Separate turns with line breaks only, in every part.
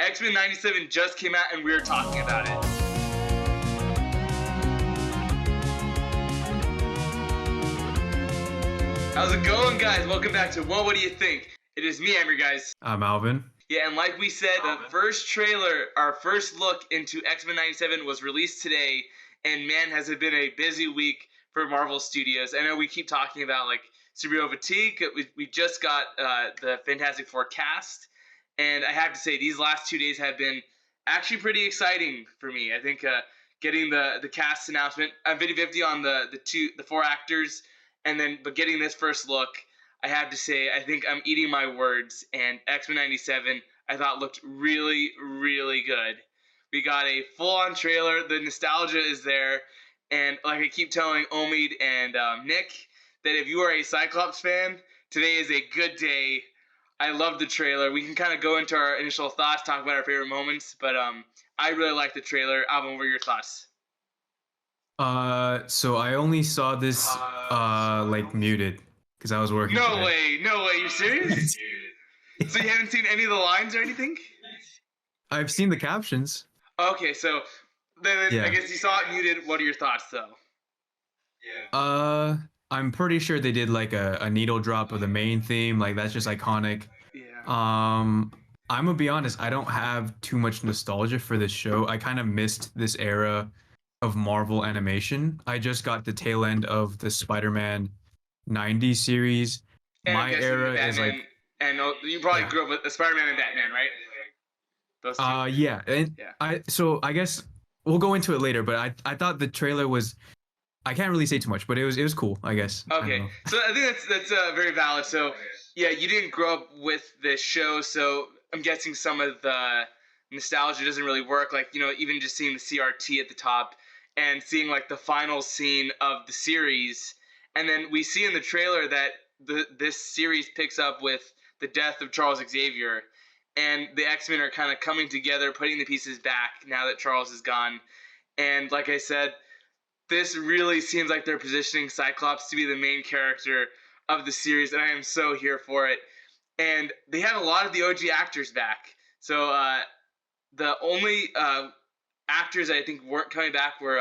Xmen 97 just came out and we were talking about it. How's it going, guys? Welcome back to What Do You Think? It is me, Amber, guys.
I'm Alvin.
Yeah, and like we said, the first trailer, our first look into Xmen 97 was released today, and man, has it been a busy week for Marvel Studios. I know we keep talking about, like, superhero fatigue. We just got the Fantastic Four cast, and I have to say, these last 2 days have been actually pretty exciting for me. I think getting the cast announcement, I'm 50-50 on the four actors, but getting this first look, I have to say, I think I'm eating my words, and Xmen 97 I thought looked really, really good. We got a full-on trailer. The nostalgia is there, and like I keep telling Omid and Nick, that if you are a Cyclops fan, today is a good day. I love the trailer. We can kind of go into our initial thoughts, talk about our favorite moments, but I really like the trailer. Alvin, what are your thoughts?
So I only saw this like muted because I was working.
No way. You serious? So you haven't seen any of the lines or anything?
I've seen the captions.
Okay, so then
Yeah.
I guess you saw it muted. What are your thoughts, though?
I'm pretty sure they did like a needle drop of the main theme. Like, that's just iconic.
Yeah.
I'm gonna be honest, I don't have too much nostalgia for this show. I kind of missed this era of Marvel animation. I just got the tail end of the Spider-Man 90s series.
And
My era is like,
and you probably
Yeah.
grew up with Spider-Man and Batman, right? Those two.
yeah, and
Yeah.
I guess we'll go into it later, but I thought the trailer was, I can't really say too much, but it was cool, I guess. I don't
Okay,
know.
so I think that's very valid. So yeah, you didn't grow up with this show, so I'm guessing some of the nostalgia doesn't really work. Like, even just seeing the CRT at the top and seeing like the final scene of the series, and then we see in the trailer that this series picks up with the death of Charles Xavier, and the X-Men are kind of coming together, putting the pieces back now that Charles is gone. And like I said, this really seems like they're positioning Cyclops to be the main character of the series, and I am so here for it. And they had a lot of the OG actors back. So the only actors I think weren't coming back were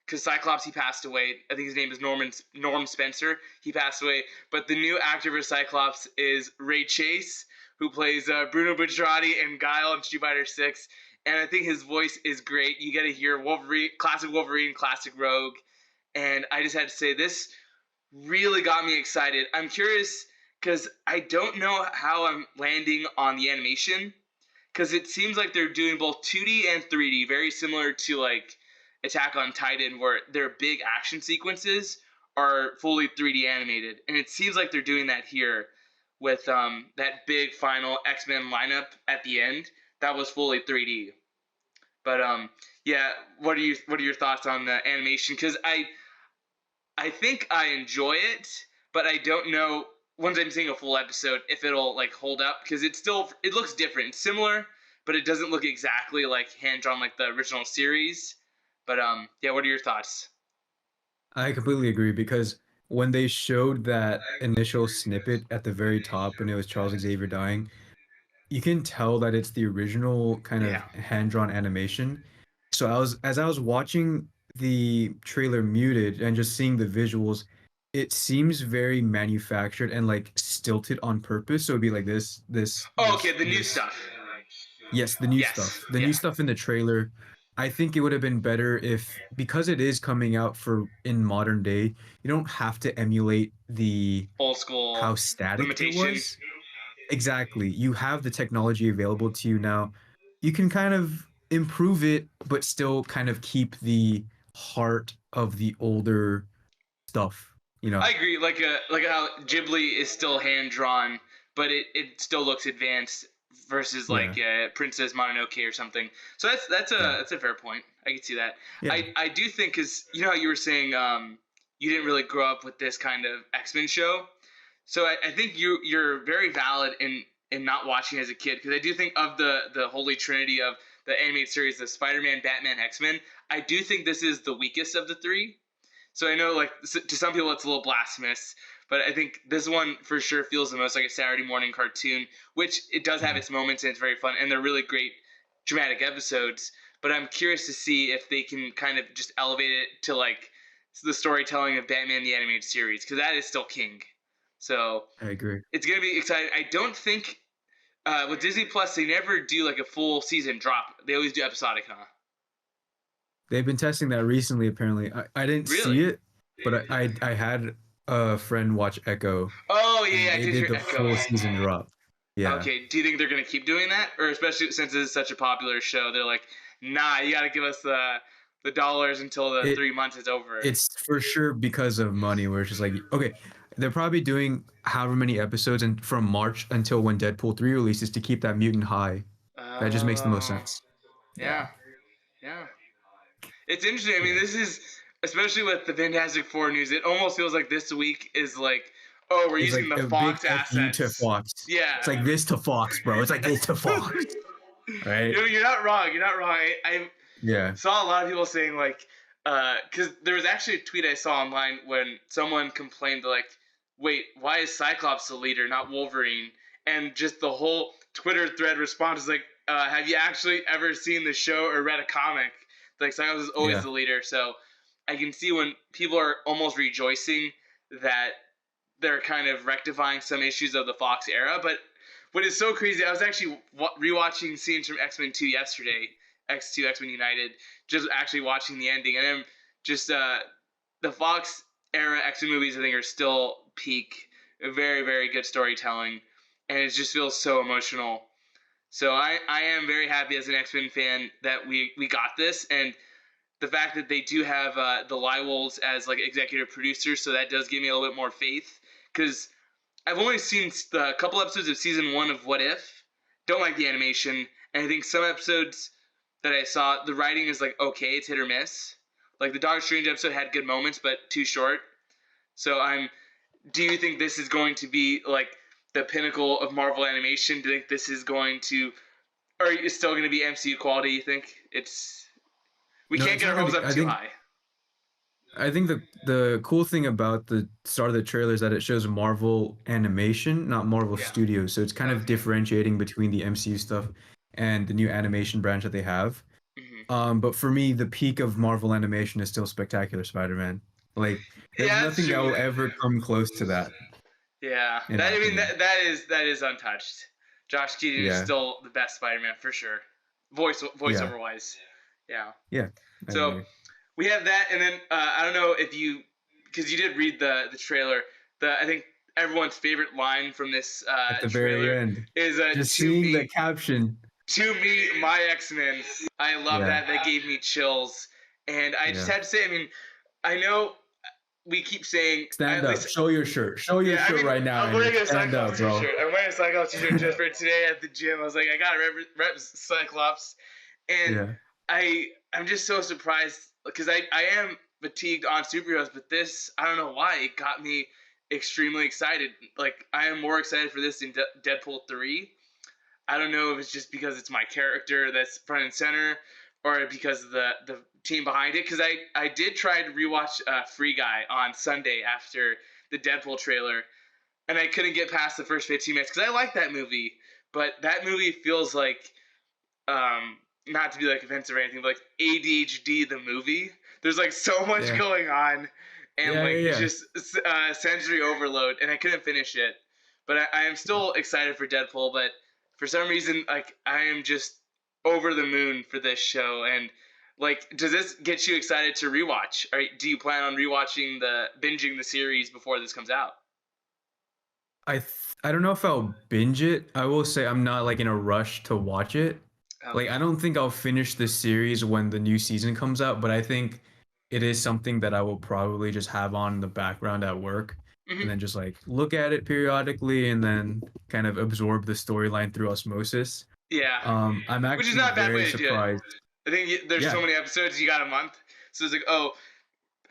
because Cyclops, he passed away. I think his name is Norm Spencer. He passed away. But the new actor for Cyclops is Ray Chase, who plays Bruno Bucciarati and Guile in Street Fighter 6. And I think his voice is great. You get to hear Wolverine, classic Rogue. And I just had to say, this really got me excited. I'm curious because I don't know how I'm landing on the animation, because it seems like they're doing both 2D and 3D, very similar to like Attack on Titan, where their big action sequences are fully 3D animated. And it seems like they're doing that here with that big final X-Men lineup at the end. That was fully 3D. But yeah, what are your thoughts on the animation? Because I think I enjoy it, but I don't know, once I'm seeing a full episode, if it'll like hold up, because it looks different. It's similar, but it doesn't look exactly like hand drawn like the original series. But yeah, what are your thoughts?
I completely agree, because when they showed that initial snippet at the very top and it was Charles Xavier dying, you can tell that it's the original kind of
Yeah.
hand-drawn animation. So as I was watching the trailer muted and just seeing the visuals, it seems very manufactured and like stilted on purpose. So it'd be like this.
Oh, okay, the new
this.
stuff.
Yes, the new
Yes,
stuff. The
yeah.
new stuff in the trailer. I think it would have been better if, because it is coming out for in modern day, you don't have to emulate the
Old school
how static it
limitations.
was. Exactly. You have the technology available to you now. You can kind of improve it, but still kind of keep the heart of the older stuff, you know?
I agree. Like how Ghibli is still hand drawn, but it still looks advanced versus like Princess Mononoke or something. So that's a fair point. I can see that.
Yeah.
I do think, because you know how you were saying you didn't really grow up with this kind of X-Men show. So I think you're very valid in not watching as a kid, because I do think of the holy trinity of the animated series, the Spider-Man, Batman, X-Men. I do think this is the weakest of the three. So I know, like, to some people it's a little blasphemous, but I think this one for sure feels the most like a Saturday morning cartoon, which it does have
Mhm.
its moments and it's very fun, and they're really great dramatic episodes. But I'm curious to see if they can kind of just elevate it to like the storytelling of Batman the Animated Series, because that is still king. So
I agree.
it's gonna be exciting. I don't think with Disney Plus they never do like a full season drop. They always do episodic, huh?
They've been testing that recently. Apparently, I didn't see
Really?
it, but I had a friend watch Echo,
Oh yeah,
and
yeah, I
they
did
did
hear
the
Echo.
full season drop. Yeah,
Okay, do you think they're gonna keep doing that, or especially since it's such a popular show, they're like, nah, you gotta give us the dollars until the
it
3 months is over.
it's for sure because of money. Where it's just like, okay, they're probably doing however many episodes and from March until when Deadpool 3 releases to keep that mutant high. That just makes the most
Oh,
sense. Yeah,
yeah, yeah. It's interesting. I mean,
yeah.
this is especially with the Fantastic Four news. It almost feels like this week is like, oh, we're
It's
using
like
the
a big
Fox
fu to
assets.
Fox. It's
Yeah.
like this to Fox, bro. It's like this to Fox, right?
You're not wrong. You're not wrong. I
Yeah,
saw a lot of people saying like, because there was actually a tweet I saw online when someone complained like, wait, why is Cyclops the leader, not Wolverine? And just the whole Twitter thread response is like, have you actually ever seen the show or read a comic? Like Cyclops is always
yeah.
the leader, so I can see when people are almost rejoicing that they're kind of rectifying some issues of the Fox era. But what is so crazy, I was actually rewatching scenes from X-Men 2 yesterday, X2, X-Men United, just actually watching the ending. And then just the Fox era X-Men movies, I think, are still peak. Very, very good storytelling. And it just feels so emotional. So I am very happy as an X-Men fan that we got this. And the fact that they do have the Lywolds as like executive producers, so that does give me a little bit more faith. Because I've only seen a couple episodes of season one of What If. Don't like the animation, and I think some episodes that I saw, the writing is like okay, it's hit or miss. Like the Doctor Strange episode had good moments, but too short. So I'm. Do you think this is going to be like the pinnacle of Marvel animation? Do you think this is going to, or is still going to be MCU quality? You think it's we
No,
can't
it's
get
not
our
gonna
hopes
be.
up too high?
I think the cool thing about the start of the trailer is that it shows Marvel animation, not Marvel
Yeah.
Studios. So it's kind of
Okay.
differentiating between the MCU stuff and the new animation branch that they have.
Hmm.
But for me, the peak of Marvel animation is still Spectacular Spider-Man. Like, there's
Yeah, that's
nothing that
true.
will ever come close to that,
Yeah,
in
that
my
I mean
opinion.
that is untouched. Josh Keaton is
Yeah,
still the best Spider-Man for sure,
yeah,
voiceover wise. Yeah.
yeah. I
So
agree.
we have that, and then I don't know if you, because you did read the trailer. I think everyone's favorite line from this
At the very
trailer
end,
is
just seeing the caption.
to me my X-Men. I love
Yeah,
that. That gave me chills, and I just
yeah.
had to say. I mean, I know we keep saying
Stand
at
up.
least.
Show your shirt. Show your
Yeah, I
shirt
mean,
right now,
I'm
Andrew.
wearing a
Stand up,
Cyclops
bro.
t-shirt. I'm wearing a Cyclops t-shirt just for today at the gym. I was like, I gotta rep Cyclops, and
Yeah.
I'm just so surprised because I am fatigued on superheroes, but this I don't know why it got me extremely excited. Like I am more excited for this than Deadpool 3. I don't know if it's just because it's my character that's front and center, or because of the team behind it. Because I did try to rewatch Free Guy on Sunday after the Deadpool trailer, and I couldn't get past the first 15 minutes because I like that movie, but that movie feels like not to be like offensive or anything, but like ADHD the movie. There's like so much
Yeah.
going on, and
Yeah,
like
yeah,
it's
yeah.
just sensory overload, and I couldn't finish it. But I am still excited for Deadpool, but for some reason, like I am just over the moon for this show, and like, does this get you excited to rewatch? Or do you plan on rewatching binging the series before this comes out?
I don't know if I'll binge it. I will say I'm not like in a rush to watch it. Like
Okay.
I don't think I'll finish the series when the new season comes out, but I think it is something that I will probably just have on in the background at work and
Hmm.
then just like look at it periodically and then kind of absorb the storyline through osmosis.
Yeah,
I'm
which is
actually
not a bad
very
way to do it.
surprised.
I think there's
Yeah.
so many episodes you got a month, so it's like, oh,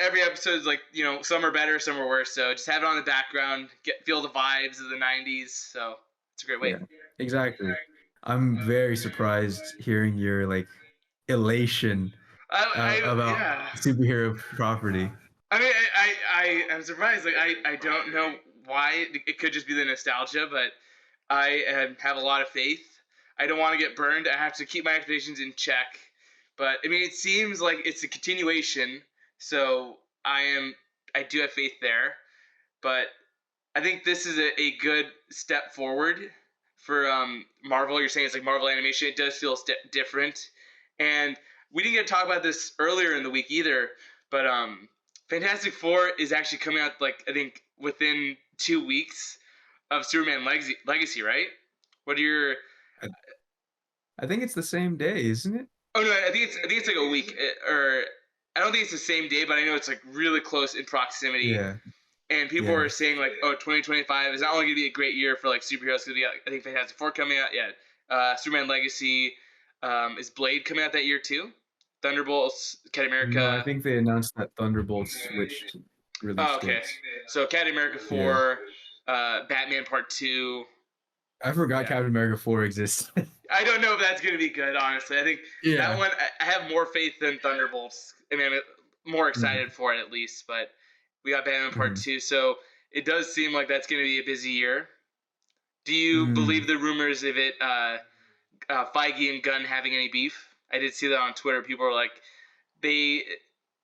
every episode is like, some are better, some are worse. So just have it on the background, feel the vibes of the '90s. So it's a great way.
Yeah. Exactly. I'm very surprised hearing your like elation about
Yeah.
superhero property.
I mean, I'm surprised. Like, I don't know why. It could just be the nostalgia, but I have a lot of faith. I don't want to get burned. I have to keep my expectations in check. But I mean, it seems like it's a continuation, so I do have faith there. But I think this is a good step forward for Marvel. You're saying it's like Marvel animation. It does feel different, and we didn't get to talk about this earlier in the week either. But Fantastic Four is actually coming out like I think within 2 weeks of Superman Legacy, right? What are your?
I, I think it's the same day, isn't it?
Oh no, I think it's like a week, or I don't think it's the same day, but I know it's like really close in proximity.
Yeah,
And people
yeah.
are saying like, oh, 2025 is not only going to be a great year for like superheroes. Because I think Fantastic Four coming out. Yeah, Superman Legacy. Is Blade coming out that year too? Thunderbolts, Captain
No, I
America.
think they announced that Thunderbolts switched release
Oh, okay.
dates.
So Captain America
Yeah,
4, Batman Part 2.
I forgot
Yeah.
Captain America 4 exists.
I don't know if that's going to be good, honestly. I think that
Yeah.
one, I have more faith than Thunderbolts. I mean, I'm more
Mhm,
excited for it at least, but we got Batman Part
mhm.
2, so it does seem like that's going to be a busy year. Do you
Mm.
believe the rumors of it, Feige and Gunn having any beef? I did see that on Twitter. People were like, they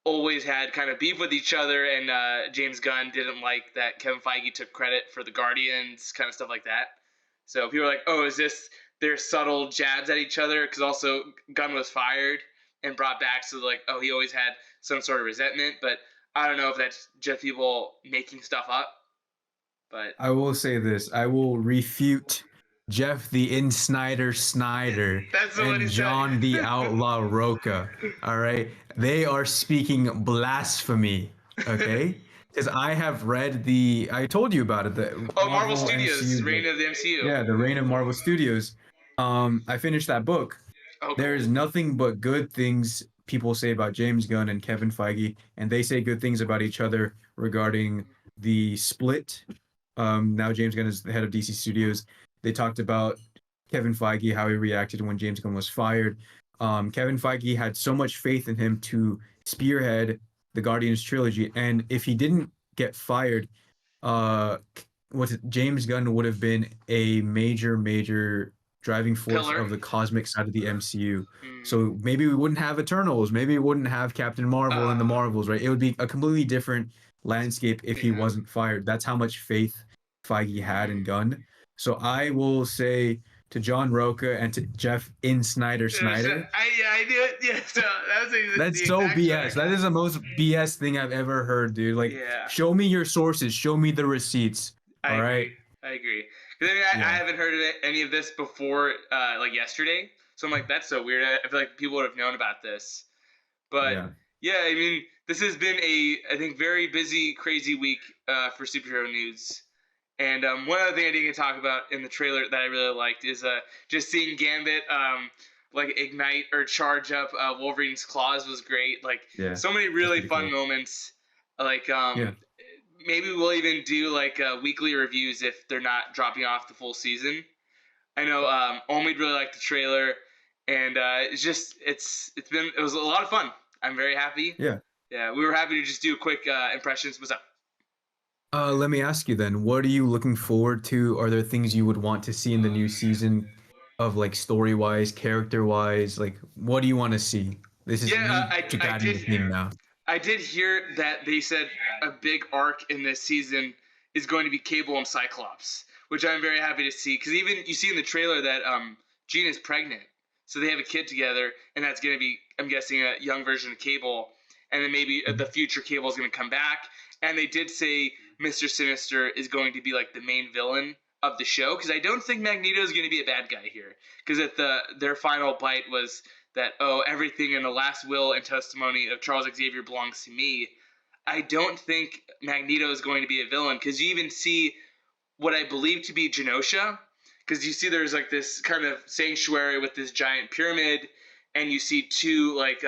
always had kind of beef with each other, and James Gunn didn't like that Kevin Feige took credit for the Guardians, kind of stuff like that. So people were like, oh, is this their subtle jabs at each other? Because also Gunn was fired and brought back, so like, oh, he always had some sort of resentment. But I don't know if that's just people making stuff up. But
I will say this. I will refute Jeff the In Snyder
that's what he
and
said.
John the Outlaw Roca. All right. They are speaking blasphemy. Okay. Because I have read I told you about it, the
Oh, Marvel
Marvel
Studios,
MCU book.
Reign of the MCU.
Yeah, the Reign of Marvel Studios. I finished that book.
Oh,
There
cool.
is nothing but good things people say about James Gunn and Kevin Feige, and they say good things about each other regarding the split. Now James Gunn is the head of DC Studios. They talked about Kevin Feige, how he reacted when James Gunn was fired. Kevin Feige had so much faith in him to spearhead the Guardians trilogy, and if he didn't get fired, uh, James Gunn would have been a major driving force
Pillar.
of the cosmic side of the MCU.
Hmm.
So maybe we wouldn't have Eternals, maybe we wouldn't have Captain Marvel and the
Uh,
Marvels, right? It would be a completely different landscape if he
yeah.
wasn't fired. That's how much faith Feige had in Gunn. So I will say to John Roca and to Jeff in Snyder,
I knew it. Yeah, so that was the
that's so
exact
BS.
track.
That is the most BS thing I've ever heard, dude. Like,
Yeah,
show me your sources, show me the receipts.
I
All
agree.
right.
I agree. 'Cause I mean, I
Yeah.
haven't heard of any of this before, like yesterday. So I'm like, that's so weird. I feel like people would have known about this. But
Yeah.
yeah, I mean, this has been I think, very busy, crazy week for superhero news. And one other thing I didn't get to talk about in the trailer that I really liked is just seeing Gambit like ignite or charge up Wolverine's claws was great. Like
Yeah.
so many
That's
really
pretty
fun
cool.
moments. Like
Yeah.
maybe we'll even do like weekly reviews if they're not dropping off the full season. I know Omid really liked the trailer, and it was a lot of fun. I'm very happy.
Yeah.
Yeah, we were happy to just do a quick impressions. What's up?
Let me ask you then, what are you looking forward to? Are there things you would want to see in the new season of like story wise, character wise? Like, what do you want to see? This is
Yeah,
me guiding the team now.
I did hear that they said a big arc in this season is going to be Cable and Cyclops, which I'm very happy to see. Because even you see in the trailer that Jean is pregnant, so they have a kid together, and that's going to be, I'm guessing, a young version of Cable, and then maybe the future Cable is going to come back. And they did say Mr. Sinister is going to be like the main villain of the show, because I don't think Magneto is going to be a bad guy here. Because at their final bite was that, oh, everything in the last will and testimony of Charles Xavier belongs to me. I don't think Magneto is going to be a villain, because you even see what I believe to be Genosha, because you see there's like this kind of sanctuary with this giant pyramid, and you see two like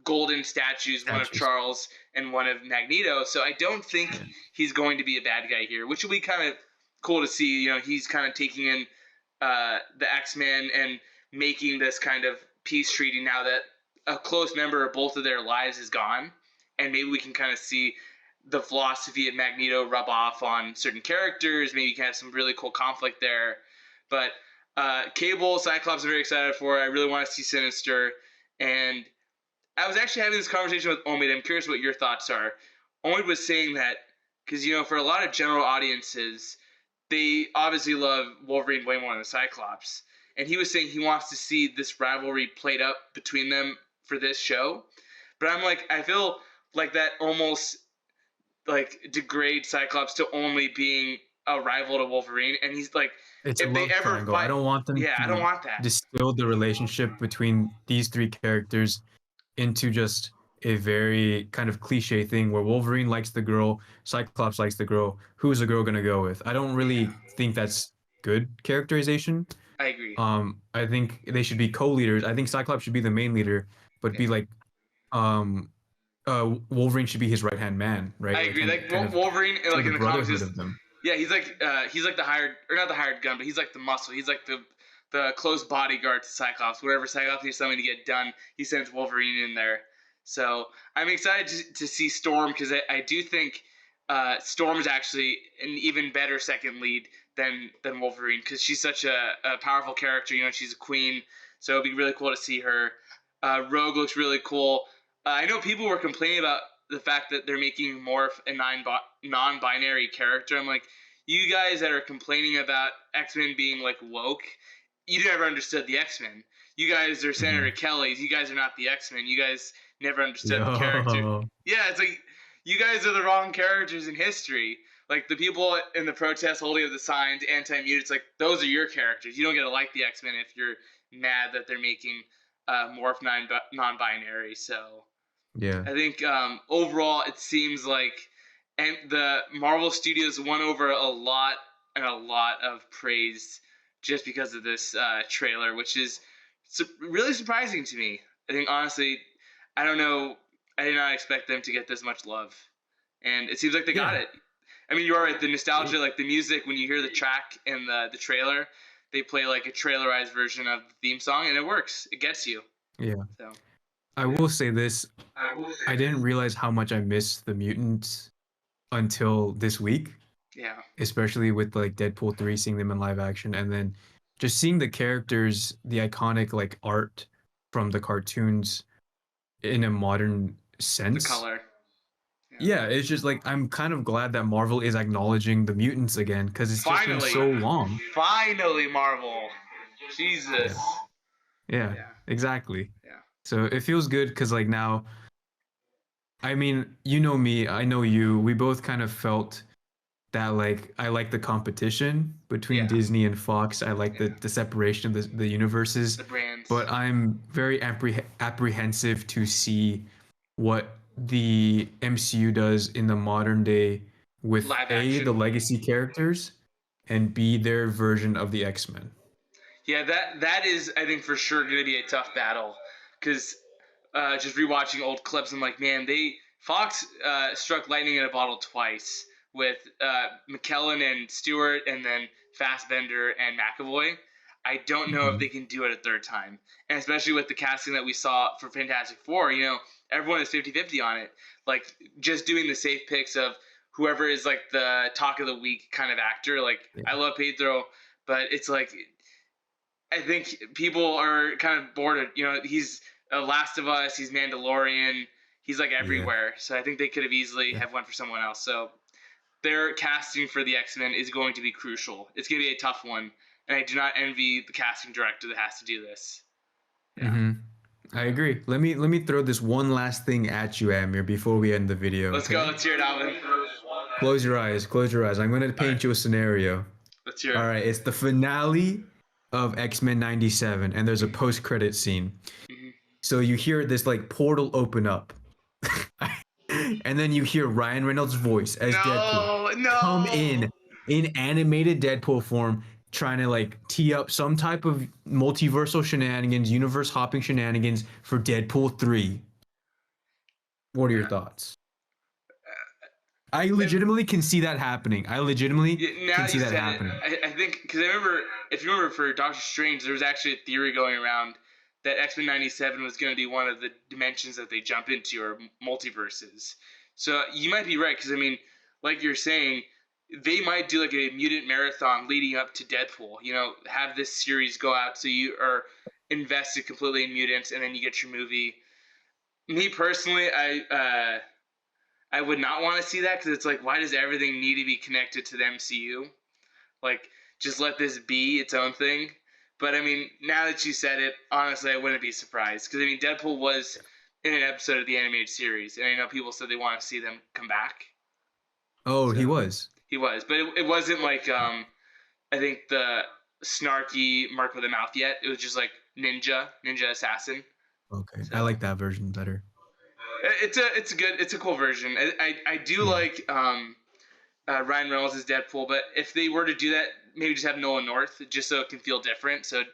golden statues, one of
Statues.
Charles and one of Magneto. So I don't think
Yeah.
he's going to be a bad guy here, which will be kind of cool to see. You know, he's kind of taking in the Xmen and making this kind of peace treaty now that a close member of both of their lives is gone, and maybe we can kind of see the philosophy of Magneto rub off on certain characters. Maybe you can have some really cool conflict there. But Cable, Cyclops, I'm very excited for. I really want to see Sinister. And I was actually having this conversation with Omid. I'm curious what your thoughts are. Omid was saying that because for a lot of general audiences, they obviously love Wolverine way more than Cyclops, and he was saying he wants to see this rivalry played up between them for this show. But I'm like, I feel like that almost like degrade Cyclops to only being a rival to Wolverine, and he's like,
It's a
if they
love
ever
triangle. I
fight,
don't want them
yeah, I don't
to
want that.
distill the relationship between these three characters into just a very kind of cliche thing where Wolverine likes the girl, Cyclops likes the girl. Who's the girl gonna go with? I don't
Yeah,
really think that's good characterization.
I agree.
I think they should be co-leaders. I think Cyclops should be the main leader, but
Yeah,
be like, um, Wolverine should be his right hand man,
I
right? Like
agree. Like
kind of
Wolverine,
show
like
the
in the comics,
brotherhood
is
of them.
yeah, he's like the hired or not the hired gun, but he's like the muscle. He's like the close bodyguard to Cyclops. Whatever Cyclops needs something to get done, he sends Wolverine in there. So I'm excited to see Storm because I do think Storm is actually an even better second lead than Wolverine because she's such a powerful character. She's a queen, so it'd be really cool to see her. Rogue looks really cool. I know people were complaining about the fact that they're making Morph a non-binary character. I'm like, you guys that are complaining about X-Men being like woke, you never understood the X-Men. You guys are Senator
Mhm.
Kellys. You guys are not the X-Men. You guys never understood the character.
Yo,
Yeah, it's like you guys are the wrong characters in history. Like the people in the protest holding up the signs, anti-mutants, like those are your characters. You don't get to like the X-Men if you're mad that they're making Morph non-binary. So
yeah,
I think overall it seems like and the Marvel Studios won over a lot and a lot of praise just because of this trailer, which is really surprising to me. I think honestly, I don't know, I did not expect them to get this much love, and it seems like they got
yeah,
it. I mean, you are right. The nostalgia, like the music, when you hear the track in the trailer, they play like a trailerized version of the theme song, and it works. It gets you.
yeah.
So
I will say this: I didn't realize how much I missed the mutants until this week,
yeah,
especially with like Deadpool 3, seeing them in live action, and then just seeing the characters, the iconic like art from the cartoons in a modern
the
sense.
color. Yeah.
Yeah, it's just like I'm kind of glad that Marvel is acknowledging the mutants again because it's just been
Finally,
so long.
finally, Marvel. Jesus.
Yeah, yeah,
Yeah,
exactly.
yeah,
So it feels good because like now, I mean, you know me, I know you. We both kind of felt that like I like the competition between
yeah,
Disney and Fox. I like
yeah.
the separation of the universes,
The brands,
but I'm very apprehensive to see what the MCU does in the modern day with
live
A, the
action.
legacy characters, and B, their version of the X-Men.
Yeah, that is, I think, for sure going to be a tough battle because just rewatching old clips, I'm like, man, they Fox struck lightning in a bottle twice with McKellen and Stewart, and then Fassbender and McAvoy. I don't know if
Mhm.
they can do it a third time, and especially with the casting that we saw for Fantastic Four, everyone is 50-50 on it. Like just doing the safe picks of whoever is like the talk of the week kind of actor. Like
Yeah.
I love Pedro, but it's like I think people are kind of bored. He's Last of Us. He's Mandalorian. He's like
Yeah.
everywhere. So I think they could have easily
Yeah.
have went for someone else. So their casting for the X-Men is going to be crucial. It's going to be a tough one, and I do not envy the casting director that has to do this. Yeah.
Hmm. I
So
agree. Let me throw this one last thing at you, Amir, before we end the video.
let's go.
Okay.
Let's hear it, Alvin.
Close your eyes. Close your eyes. I'm gonna
All right.
paint you a scenario.
Let's hear
All
it.
right. It's the finale of X-Men '97, and there's a post-credit scene.
Mhm.
So you hear this like portal open up, and then you hear Ryan Reynolds' voice as Deadpool
No, no.
come in animated Deadpool form, trying to like tee up some type of multiversal shenanigans, universe hopping shenanigans for Deadpool 3. What are your thoughts? I legitimately can see that happening. I legitimately
Yeah, now
can
that
see
you
that
said it,
happening.
I think because I remember, if you remember, for Doctor Strange, there was actually a theory going around that X-Men '97 was going to be one of the dimensions that they jump into, or multiverses. So you might be right, because I mean, like you're saying, they might do like a mutant marathon leading up to Deadpool. You know, have this series go out so you are invested completely in mutants, and then you get your movie. Me personally, I would not want to see that, because it's like, why does everything need to be connected to the MCU? Like, just let this be its own thing. But I mean, now that you said it, honestly, I wouldn't be surprised, because I mean, Deadpool was in an episode of the animated series, and I know people said they want to see them come back.
Oh, he
So
was.
he was, but it wasn't like I think the snarky Mark with a mouth yet. It was just like ninja assassin.
Okay, I
So
like that version better.
it's a cool version. I do
Yeah.
like Ryan Reynolds as Deadpool, but if they were to do that, maybe just have Nolan North, just so it can feel different. So,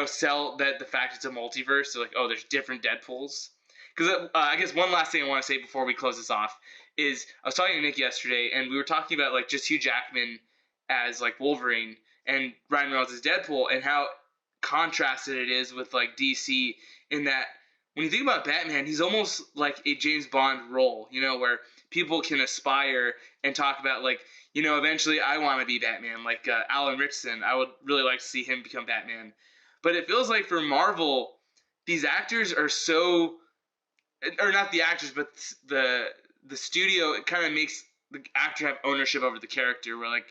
sell that the fact it's a multiverse. So like, oh, there's different Deadpools. Because I guess one last thing I want to say before we close this off is I was talking to Nick yesterday, and we were talking about like just Hugh Jackman as like Wolverine and Ryan Reynolds as Deadpool, and how contrasted it is with like DC, in that when you think about Batman, he's almost like a James Bond role, where people can aspire and talk about like, eventually I want to be Batman, like Alan Ritchson. I would really like to see him become Batman. But it feels like for Marvel, these actors are so, or not the actors, but the studio, it kind of makes the actor have ownership over the character. Where like,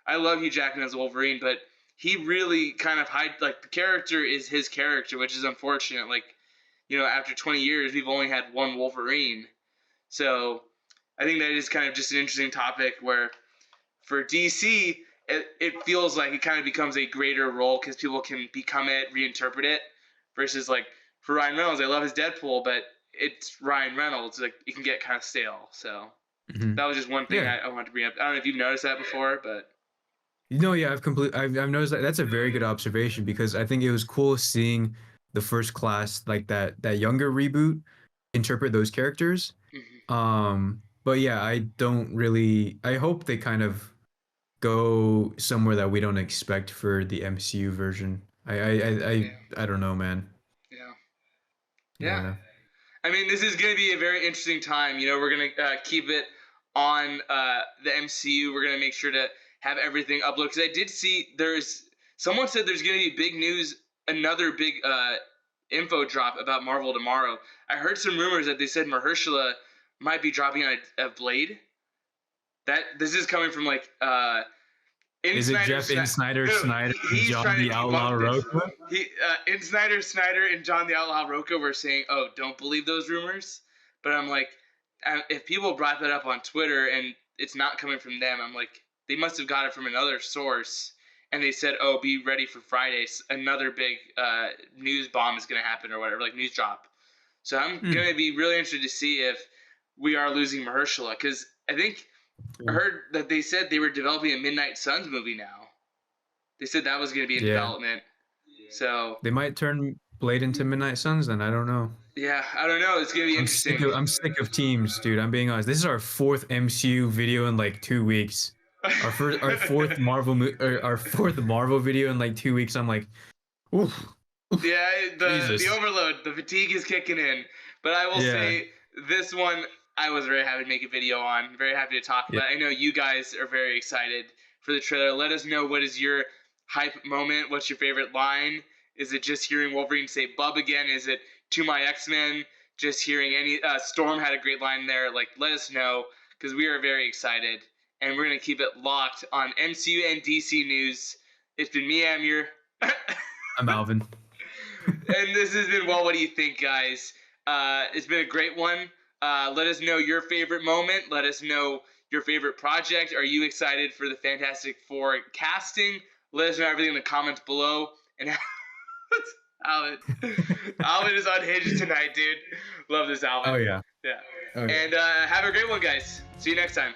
I love Hugh Jackman as Wolverine, but he really kind of like the character is his character, which is unfortunate. Like, after 20 years, we've only had one Wolverine. So I think that is kind of just an interesting topic, where for DC, it feels like it kind of becomes a greater role because people can become it, reinterpret it, versus like for Ryan Reynolds, I love his Deadpool, but it's Ryan Reynolds. Like, it can get kind of stale. So
Hmm.
that was just one thing
Yeah.
I wanted to bring up. I don't know if you've noticed that before, but
Yeah, I've noticed that. That's a very good observation, because I think it was cool seeing the First Class, like that younger reboot, interpret those characters.
mhm.
But yeah, I don't really. I hope they kind of go somewhere that we don't expect for the MCU version.
Yeah,
I don't know, man.
yeah, yeah.
Yeah.
I mean, this is going to be a very interesting time. We're going to keep it on the MCU. We're going to make sure to have everything uploaded. Because I did see someone said there's going to be big news, another big info drop about Marvel tomorrow. I heard some rumors that they said Mahershala might be dropping a Blade. This is coming from like In
Is it
Snyder,
Jeff In Snyder
no,
Snyder and
he's
John
trying
the
to
Outlaw
debunk this.
Roca?
In Snyder, and John the Outlaw Roca were saying, "Oh, don't believe those rumors." But I'm like, if people brought that up on Twitter and it's not coming from them, I'm like, they must have got it from another source. And they said, "Oh, be ready for Friday. Another big news bomb is going to happen, or whatever, like news drop." So I'm
Hmm.
going to be really interested to see if we are losing Mahershala, because I think I heard that they said they were developing a Midnight Suns movie now. They said that was going to be in
Yeah.
development. So
They might turn Blade into Midnight Suns then. I don't know.
yeah, I don't know. It's going to be interesting.
I'm sick of teams, dude. I'm being honest. This is our fourth MCU video in like 2 weeks. Our fourth our fourth Marvel video in like 2 weeks. I'm like, oof.
Yeah,
Jesus.
the overload, the fatigue is kicking in. But I will
Yeah.
say, this one I was very happy to make a video on. Very happy to talk
Yeah.
about. I know you guys are very excited for the trailer. Let us know, what is your hype moment? What's your favorite line? Is it just hearing Wolverine say "bub" again? Is it "to my X-Men"? Just hearing any Storm had a great line there. Like, let us know, because we are very excited, and we're gonna keep it locked on MCU and DC news. It's been me, Amir.
I'm Alvin.
And this has been Well, What Do You Think, guys? It's been a great one. Let us know your favorite moment. Let us know your favorite project. Are you excited for the Fantastic Four casting? Let us know everything in the comments below. And Alvin, Alvin is unhinged tonight, dude. Love this Alvin.
Oh yeah.
Yeah.
Oh yeah.
And have a great one, guys. See you next time.